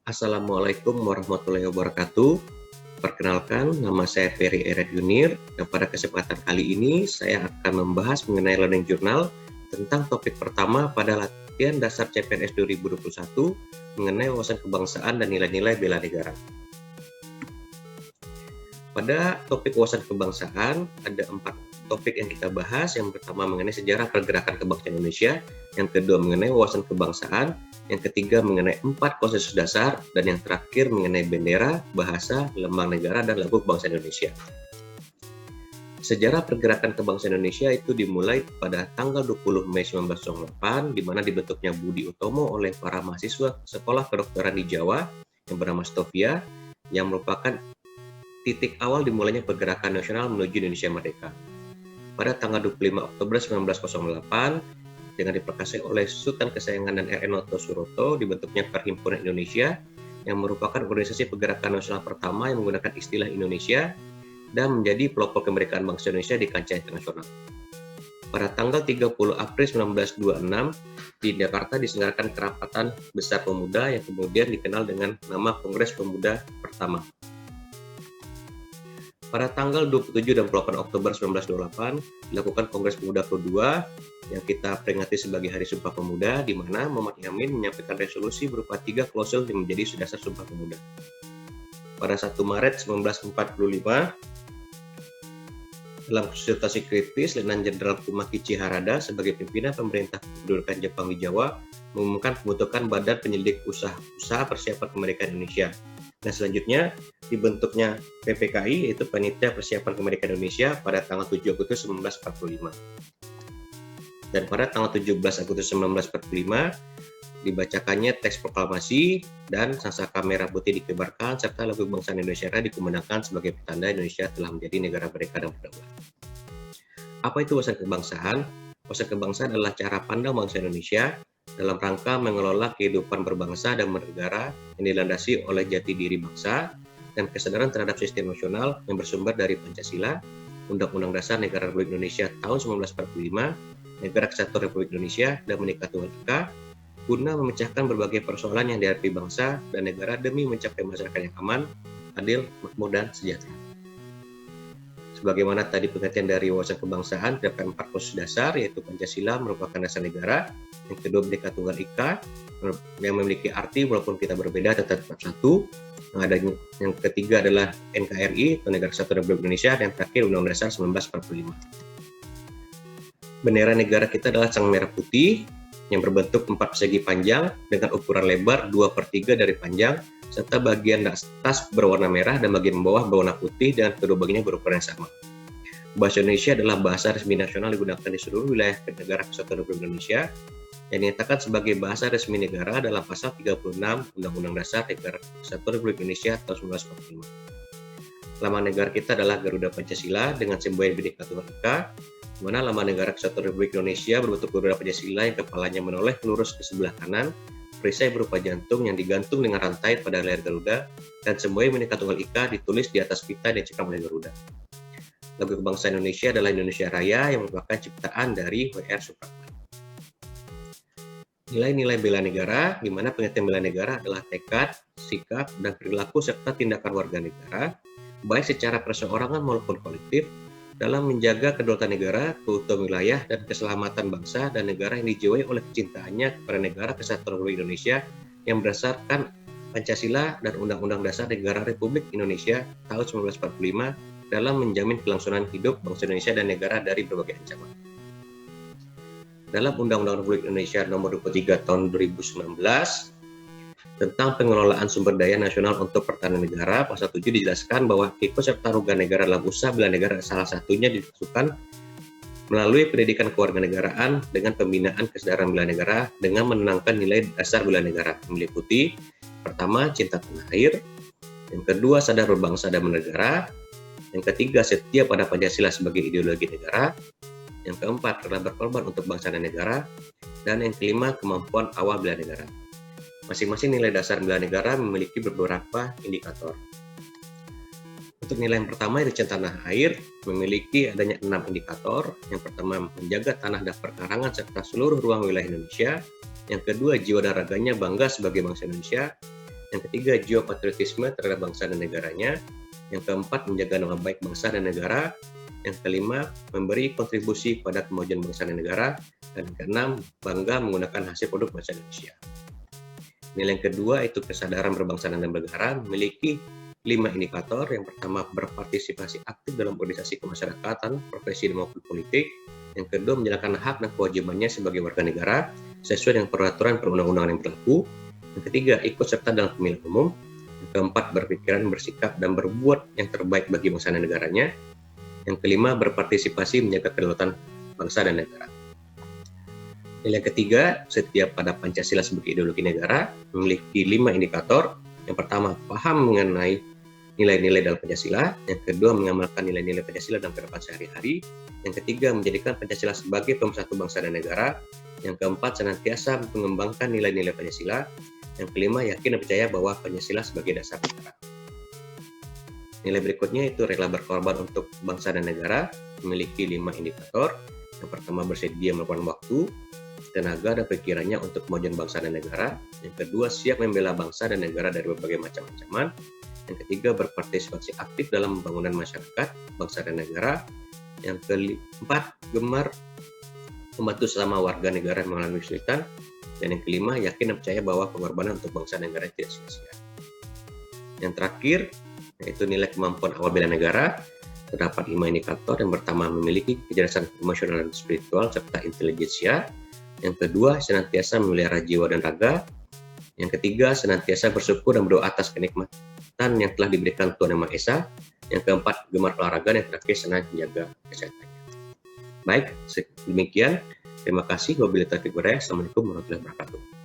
Assalamualaikum warahmatullahi wabarakatuh. Perkenalkan, nama saya Ferry Ered Yunir, dan pada kesempatan kali ini saya akan membahas mengenai Learning Journal tentang topik pertama pada latihan dasar CPNS 2021 mengenai wawasan kebangsaan dan nilai-nilai bela negara. Pada topik wawasan kebangsaan, ada 4 topik yang kita bahas. Yang pertama mengenai sejarah pergerakan kebangsaan Indonesia, yang kedua mengenai wawasan kebangsaan, yang ketiga mengenai 4 konsensus dasar, dan yang terakhir mengenai bendera, bahasa, lambang negara, dan lagu bangsa Indonesia. Sejarah pergerakan kebangsaan Indonesia itu dimulai pada tanggal 20 Mei 1908, di mana dibentuknya Budi Utomo oleh para mahasiswa sekolah kedokteran di Jawa yang bernama Stovia, yang merupakan titik awal dimulainya pergerakan nasional menuju Indonesia merdeka. Pada tanggal 25 Oktober 1908, dengan diperkarsai oleh Sultan Kesayangan dan R.N. Suroto, dibentuknya Perhimpunan Indonesia, yang merupakan organisasi pergerakan nasional pertama yang menggunakan istilah Indonesia dan menjadi pelopor kemerdekaan bangsa Indonesia di kancah internasional. Pada tanggal 30 April 1926, di Jakarta diselenggarakan Kerapatan Besar Pemuda yang kemudian dikenal dengan nama Kongres Pemuda Pertama. Pada tanggal 27 dan 28 Oktober 1928 dilakukan Kongres Pemuda kedua yang kita peringati sebagai Hari Sumpah Pemuda, di mana Muhammad Yamin menyampaikan resolusi berupa 3 klausul yang menjadi dasar Sumpah Pemuda. Pada 1 Maret 1945, dalam situasi kritis, Letnan Jenderal Kumakichi Harada sebagai pimpinan pemerintah kedudukan Jepang di Jawa mengumumkan pembentukan Badan Penyelidik Usaha Persiapan Kemerdekaan Indonesia. Dan selanjutnya dibentuknya PPKI, yaitu Panitia Persiapan Kemerdekaan Indonesia, pada tanggal 7 Agustus 1945. Dan pada tanggal 17 Agustus 1945 dibacakannya teks proklamasi dan sangsaka merah putih dikibarkan serta lagu bangsa Indonesia Raya dikumandangkan sebagai petanda Indonesia telah menjadi negara merdeka dan berdaulat. Apa itu wawasan kebangsaan? Wawasan kebangsaan adalah cara pandang bangsa Indonesia dalam rangka mengelola kehidupan berbangsa dan bernegara yang dilandasi oleh jati diri bangsa dan kesadaran terhadap sistem nasional yang bersumber dari Pancasila, Undang-Undang Dasar Negara Republik Indonesia tahun 1945, Negara Kesatuan Republik Indonesia, dan Bhinneka Tunggal Ika, guna memecahkan berbagai persoalan yang dihadapi bangsa dan negara demi mencapai masyarakat yang aman, adil, makmur, dan sejahtera. Sebagaimana tadi pengertian dari wawasan kebangsaan, terdapat 4 konsensus dasar, yaitu Pancasila merupakan dasar negara, yang kedua Bhinneka Tunggal Ika yang memiliki arti walaupun kita berbeda tetap satu, yang ketiga adalah NKRI atau Negara Kesatuan Republik Indonesia, dan yang terakhir Undang-Undang Dasar 1945. Bendera negara kita adalah sang merah putih yang berbentuk 4 persegi panjang dengan ukuran lebar 2/3 dari panjang, serta bagian atas berwarna merah dan bagian bawah berwarna putih, dan kedua bagiannya berukuran yang sama. Bahasa Indonesia adalah bahasa resmi nasional digunakan di seluruh wilayah negara Kesatuan Republik Indonesia, yang dinyatakan sebagai bahasa resmi negara dalam pasal 36 Undang-Undang Dasar Negara Kesatuan Republik Indonesia tahun 1945. Lambang negara kita adalah Garuda Pancasila dengan simbol Bhinneka Tunggal Ika, di mana lambang negara Kesatuan Republik Indonesia berbentuk Garuda Pancasila yang kepalanya menoleh lurus ke sebelah kanan, perisai berupa jantung yang digantung dengan rantai pada leher Garuda, dan simbol Bhinneka Tunggal Ika ditulis di atas pita dan dicekam oleh Garuda. Lagu kebangsaan Indonesia adalah Indonesia Raya yang merupakan ciptaan dari W.R. Supratman. Nilai-nilai bela negara, di mana pengertian bela negara adalah tekad, sikap, dan perilaku serta tindakan warga negara, baik secara perseorangan maupun kolektif, dalam menjaga kedaulatan negara, keutuhan wilayah, dan keselamatan bangsa dan negara yang dijiwai oleh kecintaannya kepada negara Kesatuan Republik Indonesia yang berdasarkan Pancasila dan Undang-Undang Dasar Negara Republik Indonesia tahun 1945 dalam menjamin kelangsungan hidup bangsa Indonesia dan negara dari berbagai ancaman. Dalam Undang-Undang Republik Indonesia Nomor 23 Tahun 2019 tentang pengelolaan sumber daya nasional untuk pertahanan negara, pasal 7 dijelaskan bahwa keikutsertaan negara dalam usaha bela negara salah satunya dilakukan melalui pendidikan kewarganegaraan dengan pembinaan kesadaran bela negara dengan menanamkan nilai dasar bela negara, meliputi pertama, cinta tanah air, yang kedua, sadar berbangsa dan bernegara, yang ketiga, setia pada Pancasila sebagai ideologi negara, yang keempat, rela berkorban untuk bangsa dan negara, dan yang kelima, kemampuan awal bela negara. Masing-masing nilai dasar bela negara memiliki beberapa indikator. Untuk nilai yang pertama, itu cinta tanah air, memiliki adanya 6 indikator. Yang pertama, menjaga tanah dan perkarangan serta seluruh ruang wilayah Indonesia. Yang kedua, jiwa dan raganya bangga sebagai bangsa Indonesia. Yang ketiga, jiwa patriotisme terhadap bangsa dan negaranya. Yang keempat, menjaga nama baik bangsa dan negara. Yang kelima, memberi kontribusi pada kemajuan bangsa dan negara. Dan keenam, bangga menggunakan hasil produk bangsa Indonesia. Nilai yang kedua itu kesadaran berbangsa dan bernegara, memiliki 5 indikator. Yang pertama, berpartisipasi aktif dalam organisasi kemasyarakatan, profesi maupun politik. Yang kedua, menjalankan hak dan kewajibannya sebagai warga negara sesuai dengan peraturan perundang-undangan yang berlaku. Yang ketiga, ikut serta dalam pemilihan umum. Yang keempat, berpikiran, bersikap, dan berbuat yang terbaik bagi bangsa dan negaranya. Yang kelima, berpartisipasi menjaga kedaulatan bangsa dan negara. Nilai ketiga, setia pada Pancasila sebagai ideologi negara, memiliki 5 indikator. Yang pertama, paham mengenai nilai-nilai dalam Pancasila. Yang kedua, mengamalkan nilai-nilai Pancasila dalam kehidupan sehari-hari. Yang ketiga, menjadikan Pancasila sebagai pemersatu bangsa dan negara. Yang keempat, senantiasa mengembangkan nilai-nilai Pancasila. Yang kelima, yakin dan percaya bahwa Pancasila sebagai dasar negara. Nilai berikutnya itu rela berkorban untuk bangsa dan negara, memiliki 5 indikator. Yang pertama, bersedia melakukan waktu, tenaga, dan pikirannya untuk kemajuan bangsa dan negara. Yang kedua, siap membela bangsa dan negara dari berbagai macam ancaman. Yang ketiga, berpartisipasi aktif dalam pembangunan masyarakat, bangsa dan negara. Yang keempat, gemar membantu sesama warga negara yang mengalami kesulitan. Dan yang kelima, yakin dan percaya bahwa pengorbanan untuk bangsa dan negara tidak sia-sia. Yang terakhir, yaitu nilai kemampuan awal bela negara. Terdapat 5 indikator. Yang pertama, memiliki kecerdasan emosional dan spiritual serta intelijensia. Yang kedua, senantiasa memelihara jiwa dan raga. Yang ketiga, senantiasa bersyukur dan berdoa atas kenikmatan yang telah diberikan Tuhan Yang Maha Esa. Yang keempat, gemar olahraga. Yang terakhir, senang menjaga kesehatannya. Baik, demikian. Terima kasih. Wabillahi taufiq wal hidayah. Assalamualaikum warahmatullahi wabarakatuh.